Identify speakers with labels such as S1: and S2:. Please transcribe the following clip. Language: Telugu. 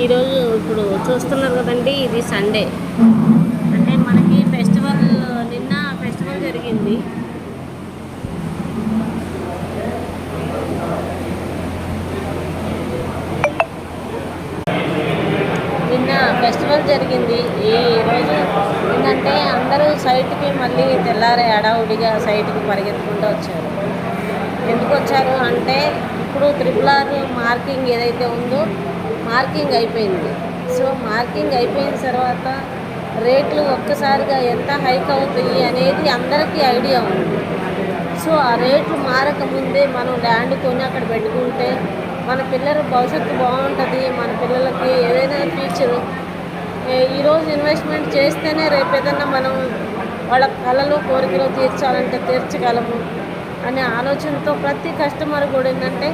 S1: ఈరోజు ఇప్పుడు చూస్తున్నారు కదండి, ఇది సండే. అంటే మనకి ఫెస్టివల్, నిన్న ఫెస్టివల్ జరిగింది. ఈరోజు ఏంటంటే అందరూ సైట్కి మళ్ళీ తెల్లారే హడావుడిగా సైట్కి పరిగెత్తుకుంటూ వచ్చారు. ఎందుకు వచ్చారు అంటే, ఇప్పుడు RRR మార్కింగ్ ఏదైతే ఉందో మార్కింగ్ అయిపోయింది. సో మార్కింగ్ అయిపోయిన తర్వాత రేట్లు ఒక్కసారిగా ఎంత హైక్ అవుతాయి అనేది అందరికీ ఐడియా ఉంది. సో ఆ రేట్లు మారకముందే మనం ల్యాండ్ కొని అక్కడ పెట్టుకుంటే మన పిల్లల భవిష్యత్తు బాగుంటుంది. మన పిల్లలకి ఏదైనా ఫ్యూచర్ ఈరోజు ఇన్వెస్ట్మెంట్ చేస్తేనే రేపు ఏదైనా మనం వాళ్ళ కళలు కోరికలు తీర్చాలంటే తీర్చగలము అనే ఆలోచనతో ప్రతి కస్టమర్ కూడా ఏంటంటే